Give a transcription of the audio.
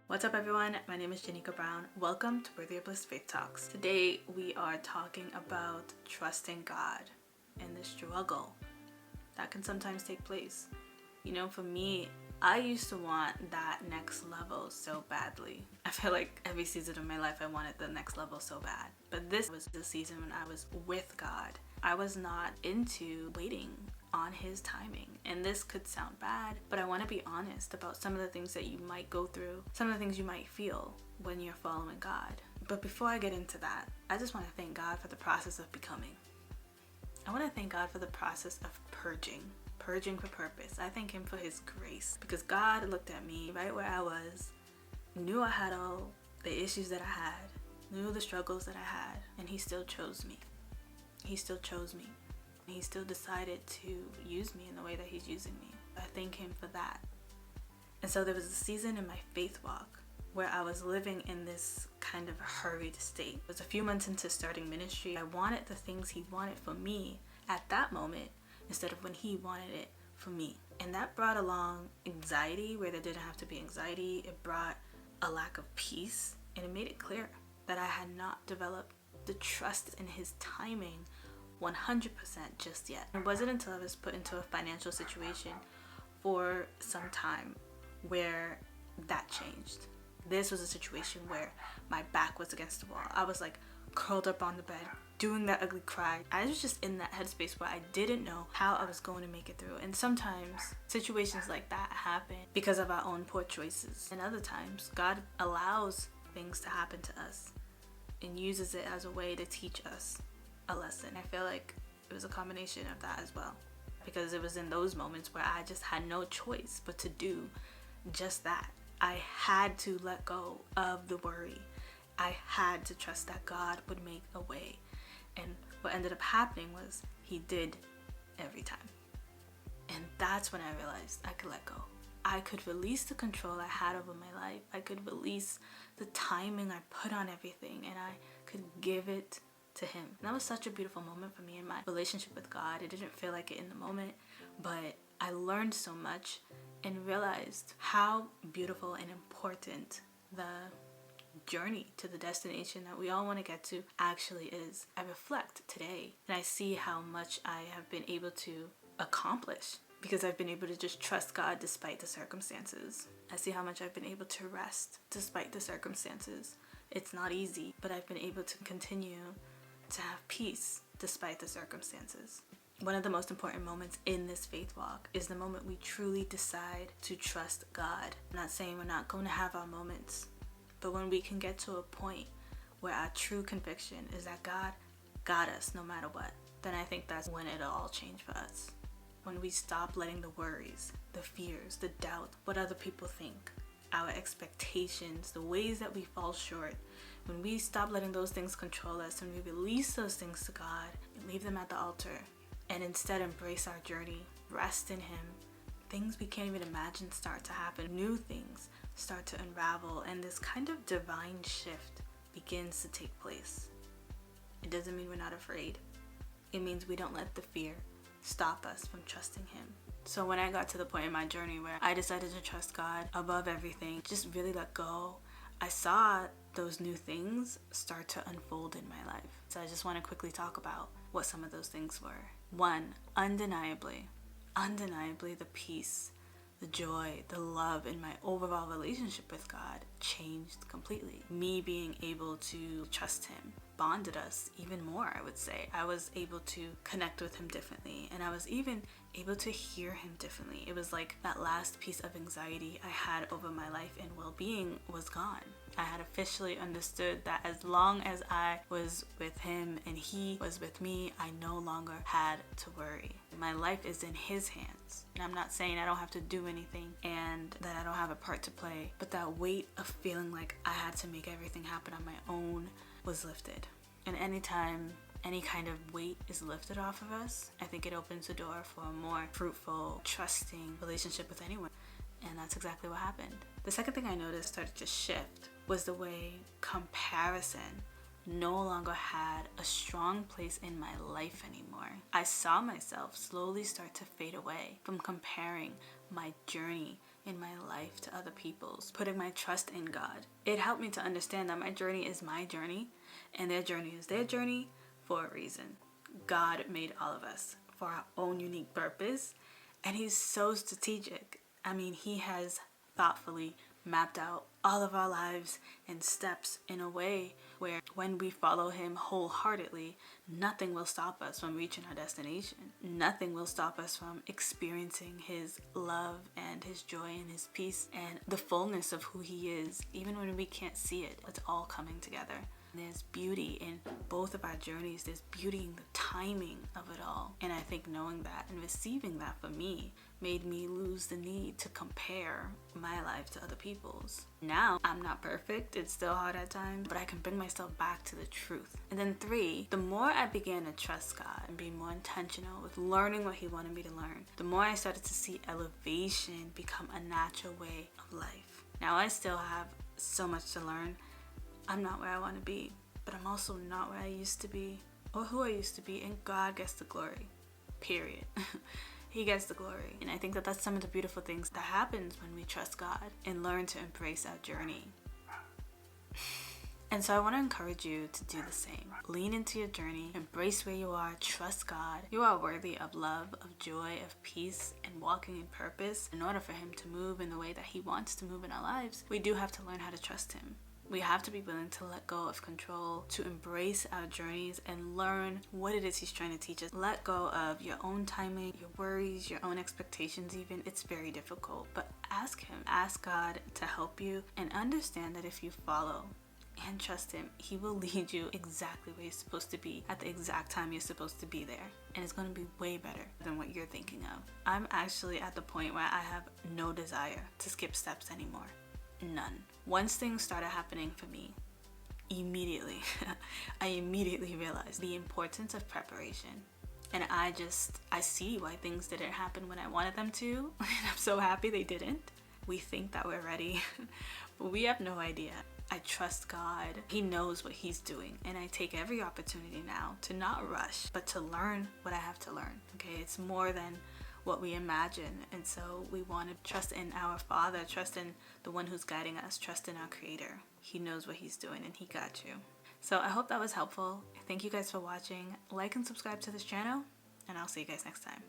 What's up everyone, my name is Janika Brown. Welcome to Worthy of Bliss Faith Talks. Today we are talking about trusting God and the struggle that can sometimes take place. You know, for me, I used to want that next level so badly. I feel like every season of my life I wanted the next level so bad. But this was the season when I was with God. I was not into waiting on his timing. And this could sound bad, but I want to be honest about some of the things that you might go through, some of the things you might feel when you're following God. But before I get into that, I just want to thank God for the process of becoming. I want to thank God for the process of purging for purpose. I thank him for his grace because God looked at me right where I was, knew I had all the issues that I had, knew the struggles that I had, and he still chose me. He still chose me. He still decided to use me in the way that he's using me. I thank him for that. And so there was a season in my faith walk where I was living in this kind of hurried state. It was a few months into starting ministry. I wanted the things he wanted for me at that moment instead of when he wanted it for me. And that brought along anxiety where there didn't have to be anxiety. It brought a lack of peace, and it made it clear that I had not developed the trust in his timing 100% just yet. It wasn't until I was put into a financial situation for some time where that changed. This was a situation where my back was against the wall. I was like curled up on the bed, doing that ugly cry. I was just in that headspace where I didn't know how I was going to make it through. And sometimes situations like that happen because of our own poor choices. And other times, God allows things to happen to us and uses it as a way to teach us a lesson. I feel like it was a combination of that as well, because it was in those moments where I just had no choice but to do just that. I had to let go of the worry. I had to trust that God would make a way. And what ended up happening was he did every time. And that's when I realized I could let go. I could release the control I had over my life. I could release the timing I put on everything, and I could give it to him. And that was such a beautiful moment for me in my relationship with God. It didn't feel like it in the moment, but I learned so much and realized how beautiful and important the journey to the destination that we all want to get to actually is. I reflect today and I see how much I have been able to accomplish because I've been able to just trust God despite the circumstances. I see how much I've been able to rest despite the circumstances. It's not easy, but I've been able to continue to have peace despite the circumstances. One of the most important moments in this faith walk is the moment we truly decide to trust God. I'm not saying we're not going to have our moments, but when we can get to a point where our true conviction is that God got us no matter what, then I think that's when it'll all change for us. When we stop letting the worries, the fears, the doubt, what other people think, our expectations, the ways that we fall short, when we stop letting those things control us and we release those things to God and leave them at the altar and instead embrace our journey, rest in him, things we can't even imagine start to happen. New things start to unravel, and this kind of divine shift begins to take place. It doesn't mean we're not afraid. It means we don't let the fear stop us from trusting him. So when I got to the point in my journey where I decided to trust God above everything, just really let go, I saw those new things start to unfold in my life. So I just want to quickly talk about what some of those things were. One, undeniably the peace, the joy, the love in my overall relationship with God changed completely. Me being able to trust him bonded us even more, I would say. I was able to connect with him differently, and I was even able to hear him differently. It was like that last piece of anxiety I had over my life and well-being was gone. I had officially understood that as long as I was with him and he was with me, I no longer had to worry. My life is in his hands. And I'm not saying I don't have to do anything and that I don't have a part to play, but that weight of feeling like I had to make everything happen on my own was lifted. And anytime any kind of weight is lifted off of us, I think it opens the door for a more fruitful, trusting relationship with anyone. And that's exactly what happened. The second thing I noticed started to shift was the way comparison no longer had a strong place in my life anymore. I saw myself slowly start to fade away from comparing my journey in my life to other people's, putting my trust in God. It helped me to understand that my journey is my journey and their journey is their journey for a reason. God made all of us for our own unique purpose, and He's so strategic. I mean, He has thoughtfully mapped out all of our lives and steps in a way where when we follow Him wholeheartedly, nothing will stop us from reaching our destination. Nothing will stop us from experiencing His love and His joy and His peace and the fullness of who He is. Even when we can't see it, it's all coming together. There's beauty in both of our journeys. There's beauty in the timing of it all. And I think knowing that and receiving that for me made me lose the need to compare my life to other people's. Now, I'm not perfect. It's still hard at times, but I can bring myself back to the truth. And then 3, the more I began to trust God and be more intentional with learning what He wanted me to learn, the more I started to see elevation become a natural way of life. Now, I still have so much to learn. I'm not where I want to be, but I'm also not where I used to be or who I used to be, and God gets the glory, period. He gets the glory. And I think that that's some of the beautiful things that happens when we trust God and learn to embrace our journey. And so I want to encourage you to do the same. Lean into your journey, embrace where you are, trust God. You are worthy of love, of joy, of peace, and walking in purpose. In order for Him to move in the way that He wants to move in our lives, we do have to learn how to trust Him. We have to be willing to let go of control, to embrace our journeys and learn what it is He's trying to teach us. Let go of your own timing, your worries, your own expectations even. It's very difficult, but ask Him. Ask God to help you and understand that if you follow and trust Him, He will lead you exactly where you're supposed to be at the exact time you're supposed to be there. And it's going to be way better than what you're thinking of. I'm actually at the point where I have no desire to skip steps anymore. None. Once things started happening for me, I immediately realized the importance of preparation. And I see why things didn't happen when I wanted them to. And I'm so happy they didn't. We think that we're ready, but we have no idea. I trust God. He knows what He's doing. And I take every opportunity now to not rush, but to learn what I have to learn. Okay, it's more than what we imagine. And so we want to trust in our Father, trust in the one who's guiding us, trust in our Creator. He knows what He's doing and He got you. So I hope that was helpful. Thank you guys for watching. Like and subscribe to this channel, and I'll see you guys next time.